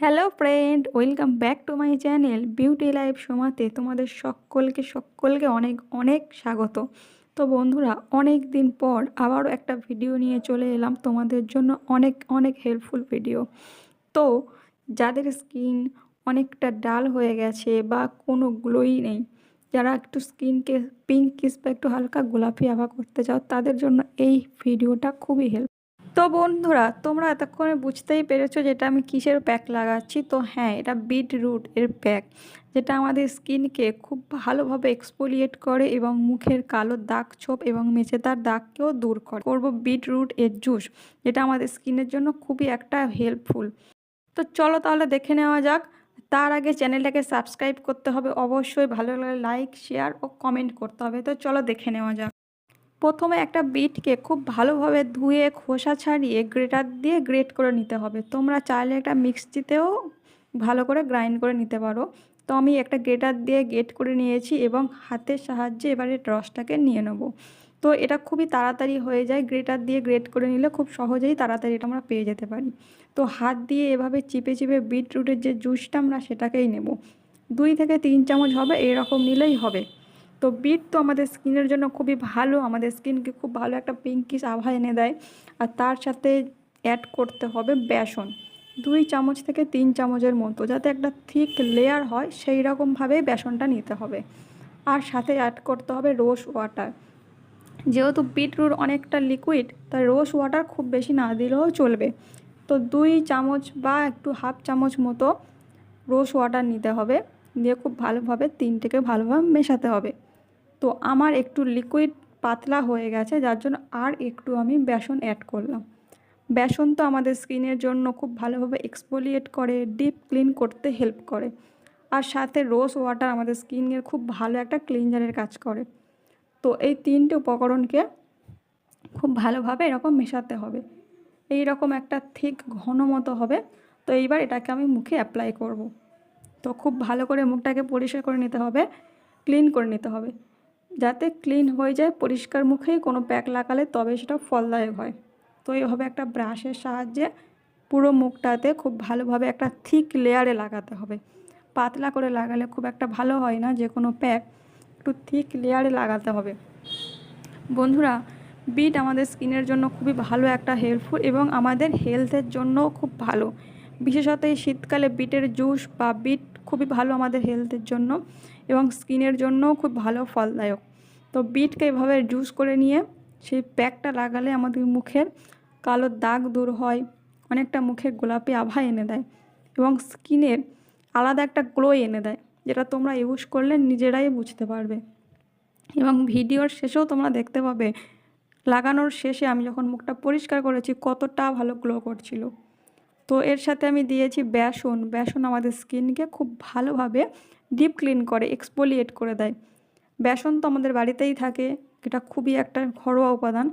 Hello friend, welcome back to my channel beauty life সোমাতে তোমাদের সকলকে অনেক অনেক স্বাগত। তো বন্ধুরা, অনেক দিন পর আবারও একটা ভিডিও নিয়ে চলে এলাম তোমাদের জন্য, অনেক অনেক হেল্পফুল ভিডিও। তো যাদের স্কিন অনেকটা ডাল হয়ে গেছে বা কোনো গ্লোই নেই, যারা একটু স্কিনকে পিঙ্ক কিস বা একটু হালকা গোলাপি আভা করতে চাও, তাদের জন্য এই ভিডিওটা খুবই হেল্প। তো বন্ধুরা, তোমরা এতক্ষণে বুঝতেই পেরেছো যেটা আমি কিসের প্যাক লাগাচ্ছি। তো হ্যাঁ, এটা বিটরুট এর প্যাক, যেটা আমাদের স্কিনকে খুব ভালোভাবে এক্সফোলিয়েট করে এবং মুখের কালো দাগ ছোপ এবং মেচেদার দাগকেও দূর করবো বিটরুট এর জুস, যেটা আমাদের স্কিনের জন্য খুবই একটা হেল্পফুল। তো চলো তাহলে দেখে নেওয়া যাক। তার আগে চ্যানেলটাকে সাবস্ক্রাইব করতে হবে অবশ্যই, ভালো লাগলে লাইক শেয়ার ও কমেন্ট করতে হবে। তো চলো দেখে নেওয়া যাক। প্রথমে একটা বিটকে খুব ভালোভাবে ধুয়ে খোসা ছাড়িয়ে গ্রেটার দিয়ে গ্রেট করে নিতে হবে। তোমরা চাইলে একটা মিক্সিতেও ভালো করে গ্রাইন্ড করে নিতে পারো। তো আমি একটা গ্রেটার দিয়ে গ্রেট করে নিয়েছি এবং হাতের সাহায্যে এবারে রসটাকে নিয়ে নেব। তো এটা খুবই তাড়াতাড়ি হয়ে যায়, গ্রেটার দিয়ে গ্রেট করে নিলে খুব সহজেই তাড়াতাড়ি এটা আমরা পেয়ে যেতে পারি। তো হাত দিয়ে এভাবে চিপে চিপে বিটরুটের যে জুসটা আমরা সেটাকেই নেব। 2 থেকে 3 চামচ হবে, এরকম নিলেই হবে। তো বিট তো আমাদের স্কিনের জন্য খুবই ভালো, আমাদের স্কিনকে খুব ভালো একটা পিঙ্কিশ আভা এনে দেয়। আর তার সাথে অ্যাড করতে হবে বেসন, 2 চামচ থেকে 3 চামচের মতো, যাতে একটা থিক লেয়ার হয় সেই রকমভাবেই বেসনটা নিতে হবে। আর সাথে অ্যাড করতে হবে রোজ ওয়াটার। যেহেতু বিটরুট অনেকটা লিকুইড, তাই রোজ ওয়াটার খুব বেশি না দিলেও চলবে। তো 2 চামচ বা একটু হাফ চামচ মতো রোজ ওয়াটার নিতে হবে, দিয়ে খুব ভালোভাবে তিনটেকে ভালোভাবে মেশাতে হবে। তো আমার একটু লিকুইড পাতলা হয়ে গেছে, যার জন্য আর একটু আমি বেসন অ্যাড করলাম। বেসন তো আমাদের স্কিনের জন্য খুব ভালোভাবে এক্সফোলিয়েট করে, ডিপ ক্লিন করতে হেল্প করে। আর সাথে রোজ ওয়াটার আমাদের স্কিনের খুব ভালো একটা ক্লিনজারের কাজ করে। তো এই তিনটে উপকরণকে খুব ভালোভাবে এরকম মেশাতে হবে। এই রকম একটা ঠিক ঘন মতো হবে। তো এইবার এটাকে আমি মুখে অ্যাপ্লাই করব। তো খুব ভালো করে মুখটাকে পরিষ্কার করে নিতে হবে, ক্লিন করে নিতে হবে, যাতে ক্লিন হয়ে যায়। পরিষ্কার মুখেই কোনো প্যাক লাগালে তবে সেটা ফলদায়ক হয়। তো এইভাবে একটা ব্রাশের সাহায্যে পুরো মুখটাতে খুব ভালোভাবে একটা থিক লেয়ারে লাগাতে হবে। পাতলা করে লাগালে খুব একটা ভালো হয় না, যে কোনো প্যাক একটু থিক লেয়ারে লাগাতে হবে। বন্ধুরা, বিট আমাদের স্কিনের জন্য খুবই ভালো একটা হেল্পফুল এবং আমাদের হেলথের জন্যও খুব ভালো। বিশেষত এই শীতকালে বিটের জুস বা বিট খুবই ভালো আমাদের হেলথের জন্য এবং স্কিনের জন্যও খুব ভালো ফলদায়ক। তো বিটকে এভাবে জুস করে নিয়ে সেই প্যাকটা লাগালে আমাদের মুখের কালো দাগ দূর হয়, অনেকটা মুখের গোলাপি আভা এনে দেয় এবং স্কিনের আলাদা একটা গ্লো এনে দেয়, যেটা তোমরা ইউজ করলে নিজেরাই বুঝতে পারবে। এবং ভিডিওর শেষেও তোমরা দেখতে পাবে, লাগানোর শেষে আমি যখন মুখটা পরিষ্কার করেছি কতটা ভালো গ্লো করছিল। তো এর সাথে আমি দিয়েছি বেসন। বেসন আমাদের স্কিনকে খুব ভালোভাবে ডিপ ক্লিন করে, এক্সফোলিয়েট করে দেয়। বেসন তো আমাদের বাড়িতেই থাকে, এটা খুবই একটা ঘরোয়া উপাদান।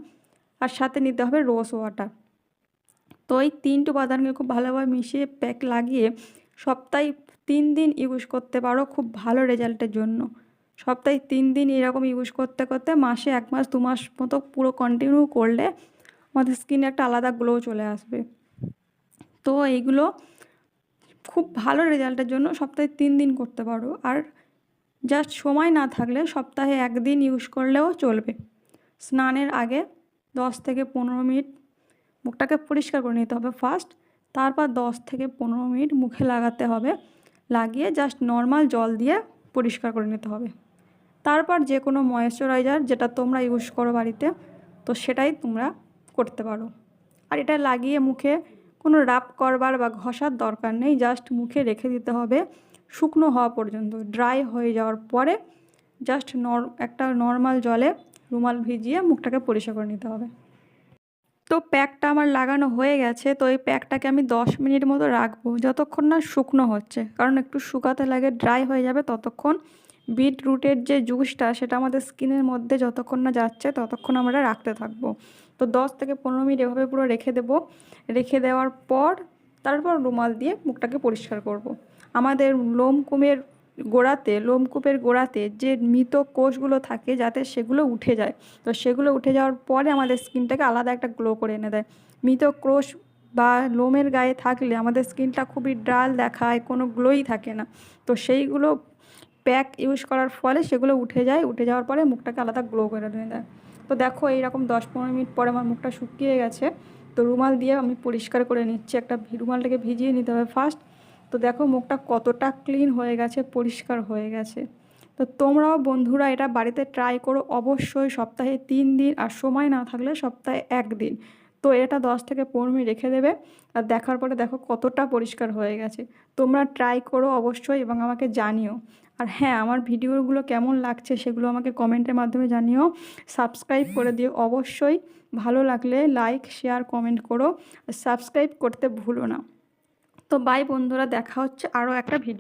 আর সাথে নিতে হবে রোজ ওয়াটার। তো এই তিনটে উপাদানকে খুব ভালোভাবে মিশিয়ে প্যাক লাগিয়ে সপ্তাহে 3 দিন ইউজ করতে পারো খুব ভালো রেজাল্টের জন্য। সপ্তাহে 3 দিন এরকম ইউজ করতে করতে মাসে 1 মাস 2 মাস মতো পুরো কন্টিনিউ করলে আমাদের স্কিনে একটা আলাদা গ্লো চলে আসবে। তো এইগুলো খুব ভালো রেজাল্টের জন্য সপ্তাহে 3 দিন করতে পারো। আর জাস্ট সময় না থাকলে সপ্তাহে 1 দিন ইউজ করলেও চলবে। স্নানের আগে 10 থেকে 15 মিনিট মুখটাকে পরিষ্কার করে নিতে হবে ফার্স্ট, তারপর 10 থেকে 15 মিনিট মুখে লাগাতে হবে। লাগিয়ে জাস্ট নর্মাল জল দিয়ে পরিষ্কার করে নিতে হবে। তারপর যে কোনো ময়েশ্চারাইজার যেটা তোমরা ইউজ করো বাড়িতে, তো সেটাই তোমরা করতে পারো। আর এটা লাগিয়ে মুখে কোনো রাব করবার বা ঘষার দরকার নেই, জাস্ট মুখে রেখে দিতে হবে শুকনো হওয়া পর্যন্ত। ড্রাই হয়ে যাওয়ার পরে জাস্ট একটা নর্মাল জলে রুমাল ভিজিয়ে মুখটাকে পরিষ্কার করে নিতে হবে। তো প্যাকটা আমার লাগানো হয়ে গেছে। তো এই প্যাকটাকে আমি 10 মিনিট মতো রাখবো, যতক্ষণ না শুকনো হচ্ছে, কারণ একটু শুকাতে লাগে, ড্রাই হয়ে যাবে ততক্ষণ। বিটরুটের যে জুসটা সেটা আমাদের স্কিনের মধ্যে যতক্ষণ না যাচ্ছে ততক্ষণ আমরা রাখতে থাকবো। তো 10 থেকে 15 মিনিট এভাবে পুরো রেখে দেবো। রেখে দেওয়ার পর তারপর রুমাল দিয়ে মুখটাকে পরিষ্কার করব। আমাদের লোমকূপের গোড়াতে যে মৃত কোষগুলো থাকে, যাতে সেগুলো উঠে যায়। তো সেগুলো উঠে যাওয়ার পরে আমাদের স্কিনটাকে আলাদা একটা গ্লো করে এনে দেয়। মৃত কোষ বা লোমের গায়ে থাকলে আমাদের স্কিনটা খুবই ডাল দেখায়, কোনো গ্লোই থাকে না। তো সেইগুলো প্যাক ইউজ করার ফলে সেগুলো উঠে যায়, উঠে যাওয়ার পরে মুখটাকে আলাদা গ্লো করে দেয়। তো দেখো এইরকম 10-15 মিনিট পরে আমার মুখটা শুকিয়ে গেছে। তো রুমাল দিয়ে আমি পরিষ্কার করে নিচ্ছি, একটা রুমালটাকে ভিজিয়ে নিতে হবে ফার্স্ট। তো দেখো মুখটা কতটা ক্লিন হয়ে গেছে, পরিষ্কার হয়ে গেছে। তো তোমরাও বন্ধুরা এটা বাড়িতে ট্রাই করো অবশ্যই, সপ্তাহে 3 দিন, আর সময় না থাকলে সপ্তাহে 1 দিন। তো এটা 10 থেকে 15 মিনিট রেখে দেবে, আর দেখার পরে দেখো কতটা পরিষ্কার হয়ে গেছে। তোমরা ট্রাই করো অবশ্যই এবং আমাকে জানিও। আর হ্যাঁ, আমার ভিডিওগুলো কেমন লাগছে সেগুলো আমাকে কমেন্টের মাধ্যমে জানিও। সাবস্ক্রাইব করে দিও অবশ্যই, ভালো লাগলে লাইক শেয়ার কমেন্ট করো, আর সাবস্ক্রাইব করতে ভুলো না। তো বাই বন্ধুরা, দেখা হচ্ছে আরও একটা ভিডিও।